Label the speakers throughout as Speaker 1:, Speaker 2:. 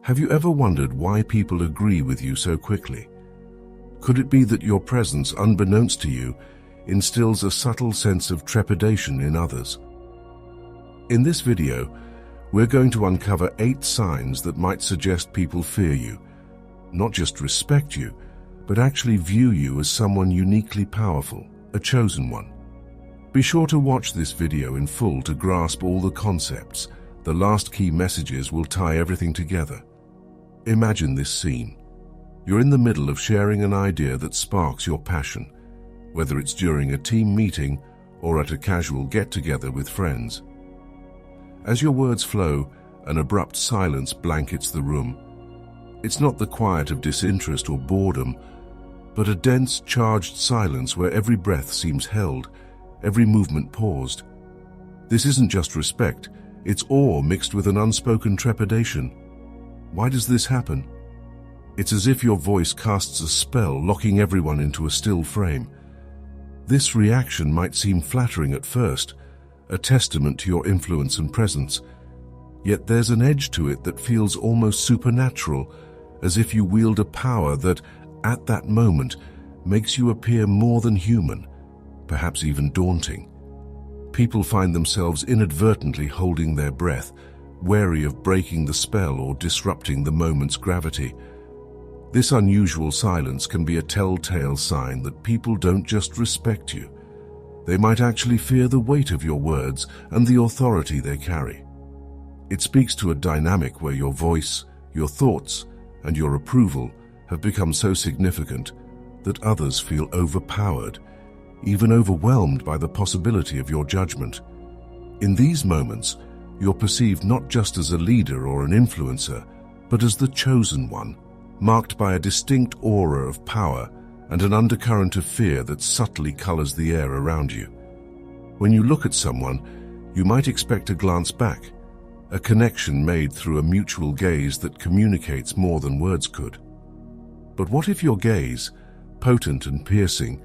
Speaker 1: Have you ever wondered why people agree with you so quickly? Could it be that your presence, unbeknownst to you, instills a subtle sense of trepidation in others? In this video, we're going to uncover 8 signs that might suggest people fear you, not just respect you, but actually view you as someone uniquely powerful, a chosen one. Be sure to watch this video in full to grasp all the concepts. The last key messages will tie everything together. Imagine this scene. You're in the middle of sharing an idea that sparks your passion, whether it's during a team meeting or at a casual get-together with friends. As your words flow, an abrupt silence blankets the room. It's not the quiet of disinterest or boredom, but a dense, charged silence where every breath seems held, every movement paused. This isn't just respect, it's awe mixed with an unspoken trepidation. Why does this happen? It's as if your voice casts a spell, locking everyone into a still frame. This reaction might seem flattering at first, a testament to your influence and presence. Yet there's an edge to it that feels almost supernatural, as if you wield a power that, at that moment, makes you appear more than human, perhaps even daunting. People find themselves inadvertently holding their breath, wary of breaking the spell or disrupting the moment's gravity. This unusual silence can be a telltale sign that people don't just respect you. They might actually fear the weight of your words and the authority they carry. It speaks to a dynamic where your voice, your thoughts, and your approval have become so significant that others feel overpowered, even overwhelmed by the possibility of your judgment. In these moments, you're perceived not just as a leader or an influencer, but as the chosen one, marked by a distinct aura of power and an undercurrent of fear that subtly colors the air around you. When you look at someone, you might expect a glance back, a connection made through a mutual gaze that communicates more than words could. But what if your gaze, potent and piercing,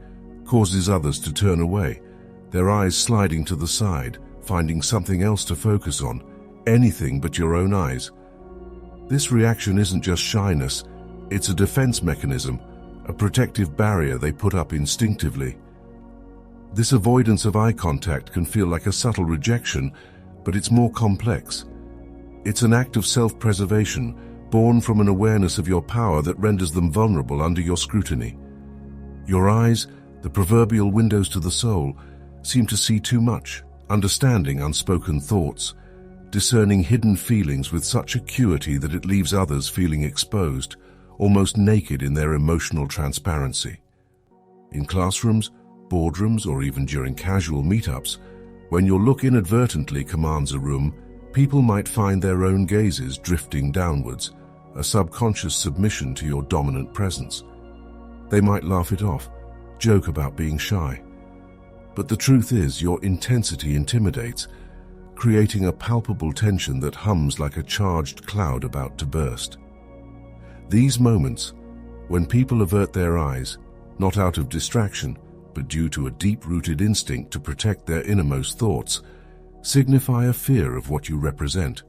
Speaker 1: causes others to turn away, their eyes sliding to the side, finding something else to focus on, anything but your own eyes? This reaction isn't just shyness, it's a defense mechanism, a protective barrier they put up instinctively. This avoidance of eye contact can feel like a subtle rejection, but it's more complex. It's an act of self-preservation, born from an awareness of your power that renders them vulnerable under your scrutiny. Your eyes, the proverbial windows to the soul, seem to see too much, understanding unspoken thoughts, discerning hidden feelings with such acuity that it leaves others feeling exposed, almost naked in their emotional transparency. In classrooms, boardrooms, or even during casual meetups, when your look inadvertently commands a room, people might find their own gazes drifting downwards, a subconscious submission to your dominant presence. They might laugh it off, joke about being shy. But the truth is, your intensity intimidates, creating a palpable tension that hums like a charged cloud about to burst. These moments, when people avert their eyes, not out of distraction, but due to a deep-rooted instinct to protect their innermost thoughts, signify a fear of what you represent.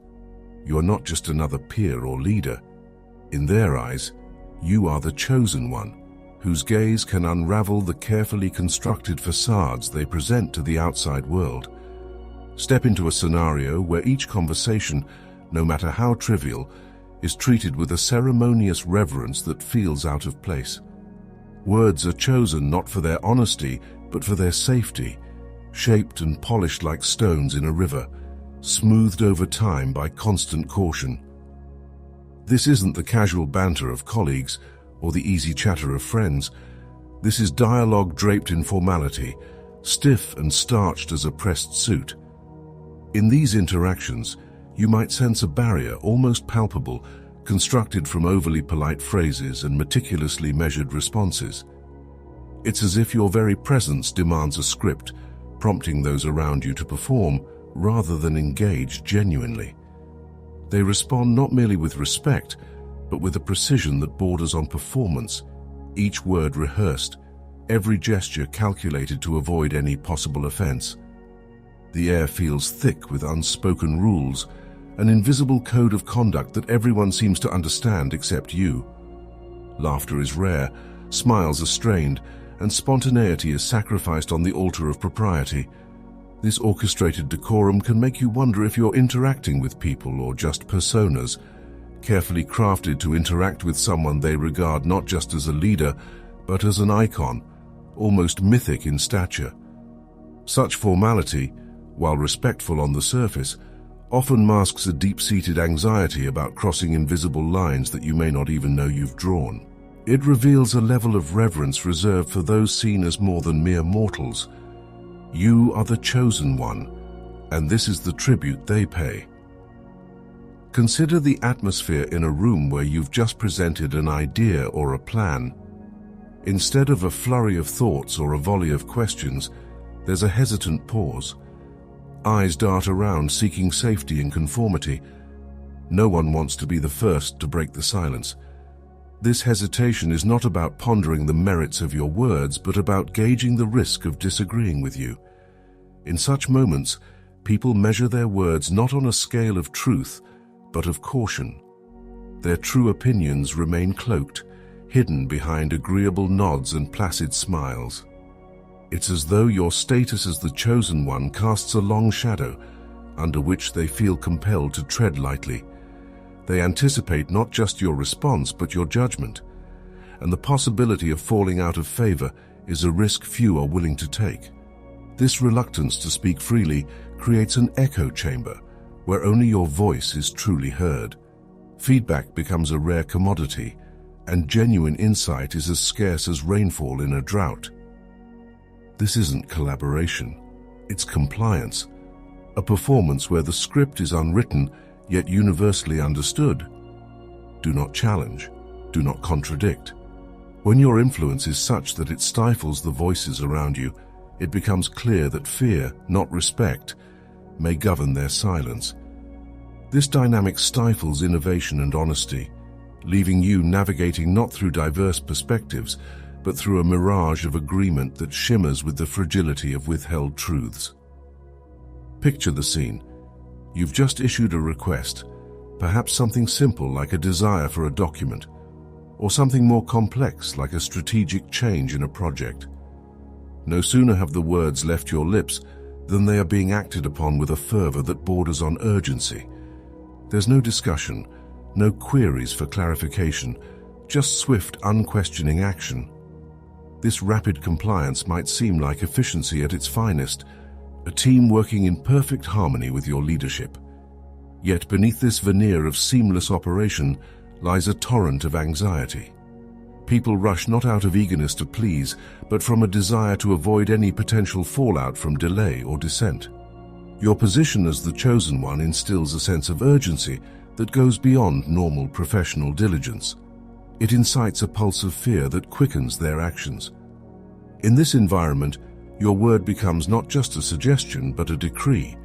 Speaker 1: You are not just another peer or leader. In their eyes, you are the chosen one, whose gaze can unravel the carefully constructed facades they present to the outside world. Step into a scenario where each conversation, no matter how trivial, is treated with a ceremonious reverence that feels out of place. Words are chosen not for their honesty, but for their safety, shaped and polished like stones in a river, smoothed over time by constant caution. This isn't the casual banter of colleagues or the easy chatter of friends. This is dialogue draped in formality, stiff and starched as a pressed suit. In these interactions, you might sense a barrier, almost palpable, constructed from overly polite phrases and meticulously measured responses. It's as if your very presence demands a script, prompting those around you to perform rather than engage genuinely. They respond not merely with respect, but with a precision that borders on performance, each word rehearsed, every gesture calculated to avoid any possible offense. The air feels thick with unspoken rules, an invisible code of conduct that everyone seems to understand except you. Laughter is rare, smiles are strained, and spontaneity is sacrificed on the altar of propriety. This orchestrated decorum can make you wonder if you're interacting with people or just personas, carefully crafted to interact with someone they regard not just as a leader, but as an icon, almost mythic in stature. Such formality, while respectful on the surface, often masks a deep-seated anxiety about crossing invisible lines that you may not even know you've drawn. It reveals a level of reverence reserved for those seen as more than mere mortals. You are the chosen one, and this is the tribute they pay. Consider the atmosphere in a room where you've just presented an idea or a plan. Instead of a flurry of thoughts or a volley of questions, there's a hesitant pause. Eyes dart around seeking safety and conformity. No one wants to be the first to break the silence. This hesitation is not about pondering the merits of your words, but about gauging the risk of disagreeing with you. In such moments, people measure their words not on a scale of truth, but of caution. Their true opinions remain cloaked, hidden behind agreeable nods and placid smiles. It's as though your status as the chosen one casts a long shadow, under which they feel compelled to tread lightly. They anticipate not just your response, but your judgment, and the possibility of falling out of favor is a risk few are willing to take. This reluctance to speak freely creates an echo chamber, where only your voice is truly heard. Feedback becomes a rare commodity, and genuine insight is as scarce as rainfall in a drought. This isn't collaboration, it's compliance, a performance where the script is unwritten yet universally understood. Do not challenge, do not contradict. When your influence is such that it stifles the voices around you, it becomes clear that fear, not respect, may govern their silence. This dynamic stifles innovation and honesty, leaving you navigating not through diverse perspectives, but through a mirage of agreement that shimmers with the fragility of withheld truths. Picture the scene. You've just issued a request, perhaps something simple like a desire for a document, or something more complex like a strategic change in a project. No sooner have the words left your lips than they are being acted upon with a fervor that borders on urgency. There's no discussion, no queries for clarification, just swift, unquestioning action. This rapid compliance might seem like efficiency at its finest, a team working in perfect harmony with your leadership. Yet beneath this veneer of seamless operation lies a torrent of anxiety. People rush not out of eagerness to please, but from a desire to avoid any potential fallout from delay or dissent. Your position as the chosen one instills a sense of urgency that goes beyond normal professional diligence. It incites a pulse of fear that quickens their actions. In this environment, your word becomes not just a suggestion, but a decree.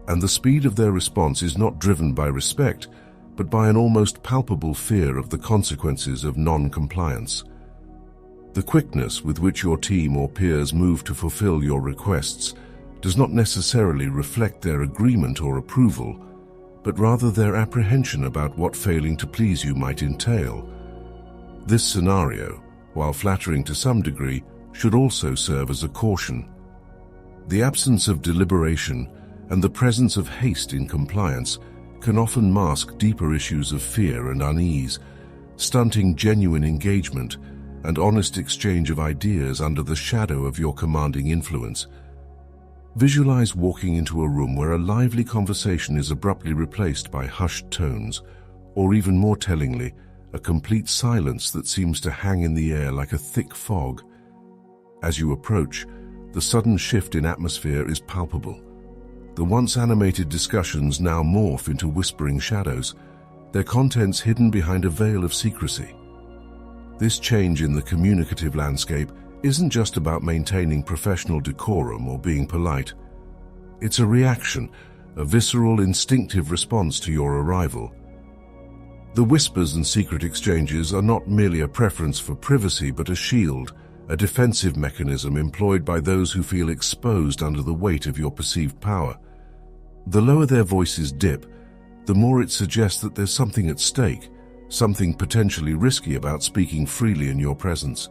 Speaker 1: And the speed of their response is not driven by respect, but by an almost palpable fear of the consequences of non-compliance. The quickness with which your team or peers move to fulfill your requests does not necessarily reflect their agreement or approval, but rather their apprehension about what failing to please you might entail. This scenario, while flattering to some degree, should also serve as a caution. The absence of deliberation and the presence of haste in compliance can often mask deeper issues of fear and unease, stunting genuine engagement and honest exchange of ideas under the shadow of your commanding influence. Visualize walking into a room where a lively conversation is abruptly replaced by hushed tones, or even more tellingly, a complete silence that seems to hang in the air like a thick fog. As you approach, the sudden shift in atmosphere is palpable. The once animated discussions now morph into whispering shadows, their contents hidden behind a veil of secrecy. This change in the communicative landscape isn't just about maintaining professional decorum or being polite. It's a reaction, a visceral, instinctive response to your arrival. The whispers and secret exchanges are not merely a preference for privacy, but a shield, a defensive mechanism employed by those who feel exposed under the weight of your perceived power. The lower their voices dip, the more it suggests that there's something at stake, something potentially risky about speaking freely in your presence.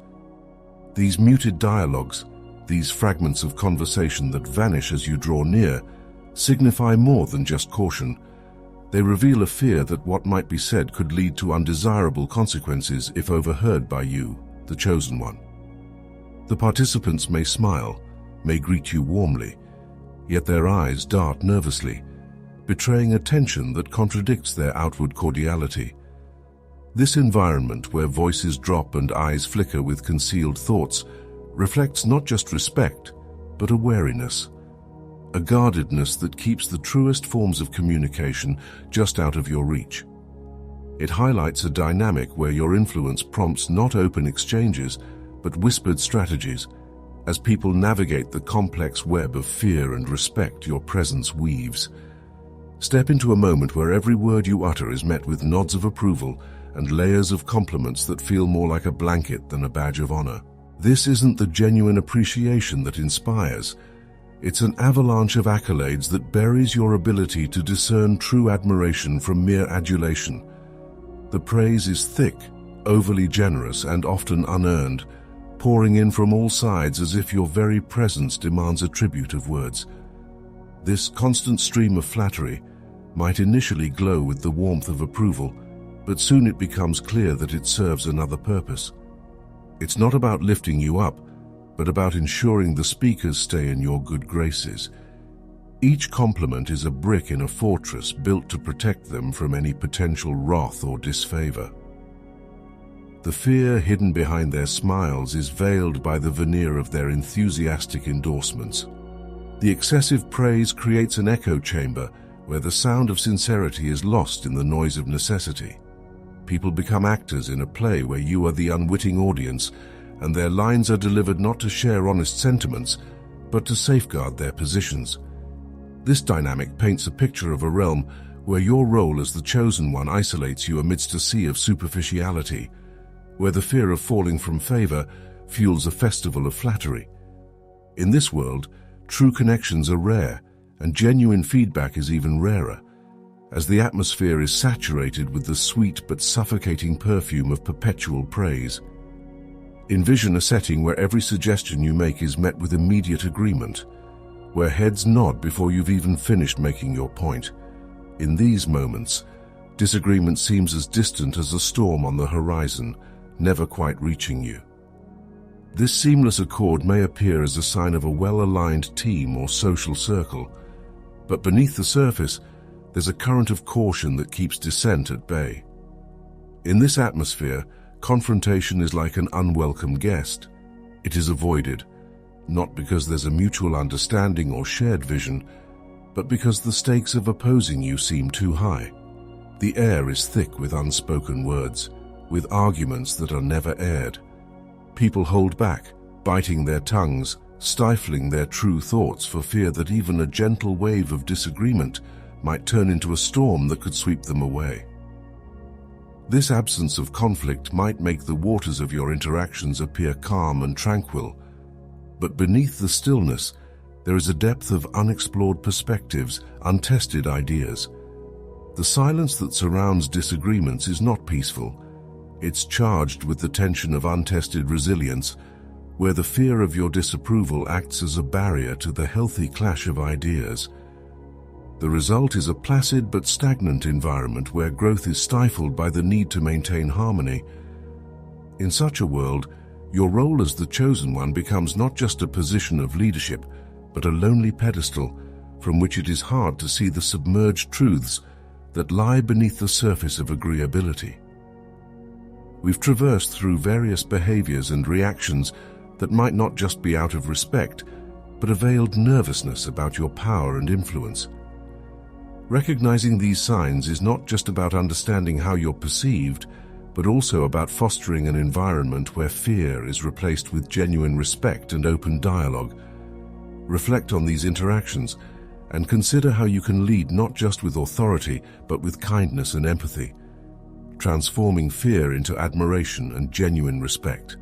Speaker 1: These muted dialogues, these fragments of conversation that vanish as you draw near, signify more than just caution. They reveal a fear that what might be said could lead to undesirable consequences if overheard by you, the chosen one. The participants may smile, may greet you warmly, yet their eyes dart nervously, betraying a tension that contradicts their outward cordiality. This environment, where voices drop and eyes flicker with concealed thoughts, reflects not just respect, but a wariness, a guardedness that keeps the truest forms of communication just out of your reach. It highlights a dynamic where your influence prompts not open exchanges, but whispered strategies, as people navigate the complex web of fear and respect your presence weaves. Step into a moment where every word you utter is met with nods of approval and layers of compliments that feel more like a blanket than a badge of honor. This isn't the genuine appreciation that inspires. It's an avalanche of accolades that buries your ability to discern true admiration from mere adulation. The praise is thick, overly generous, and often unearned, pouring in from all sides as if your very presence demands a tribute of words. This constant stream of flattery might initially glow with the warmth of approval, but soon it becomes clear that it serves another purpose. It's not about lifting you up, but about ensuring the speakers stay in your good graces. Each compliment is a brick in a fortress built to protect them from any potential wrath or disfavor. The fear hidden behind their smiles is veiled by the veneer of their enthusiastic endorsements. The excessive praise creates an echo chamber where the sound of sincerity is lost in the noise of necessity. People become actors in a play where you are the unwitting audience, and their lines are delivered not to share honest sentiments, but to safeguard their positions. This dynamic paints a picture of a realm where your role as the chosen one isolates you amidst a sea of superficiality, where the fear of falling from favor fuels a festival of flattery. In this world, true connections are rare, and genuine feedback is even rarer, as the atmosphere is saturated with the sweet but suffocating perfume of perpetual praise. Envision a setting where every suggestion you make is met with immediate agreement, where heads nod before you've even finished making your point. In these moments, disagreement seems as distant as a storm on the horizon, never quite reaching you. This seamless accord may appear as a sign of a well-aligned team or social circle, but beneath the surface, there's a current of caution that keeps dissent at bay. In this atmosphere, confrontation is like an unwelcome guest. It is avoided, not because there's a mutual understanding or shared vision, but because the stakes of opposing you seem too high. The air is thick with unspoken words, with arguments that are never aired. People hold back, biting their tongues, stifling their true thoughts for fear that even a gentle wave of disagreement might turn into a storm that could sweep them away. This absence of conflict might make the waters of your interactions appear calm and tranquil, but beneath the stillness, there is a depth of unexplored perspectives, untested ideas. The silence that surrounds disagreements is not peaceful. It's charged with the tension of untested resilience, where the fear of your disapproval acts as a barrier to the healthy clash of ideas. The result is a placid but stagnant environment where growth is stifled by the need to maintain harmony. In such a world, your role as the chosen one becomes not just a position of leadership, but a lonely pedestal from which it is hard to see the submerged truths that lie beneath the surface of agreeability. We've traversed through various behaviors and reactions that might not just be out of respect, but a veiled nervousness about your power and influence. Recognizing these signs is not just about understanding how you're perceived, but also about fostering an environment where fear is replaced with genuine respect and open dialogue. Reflect on these interactions and consider how you can lead not just with authority, but with kindness and empathy, transforming fear into admiration and genuine respect.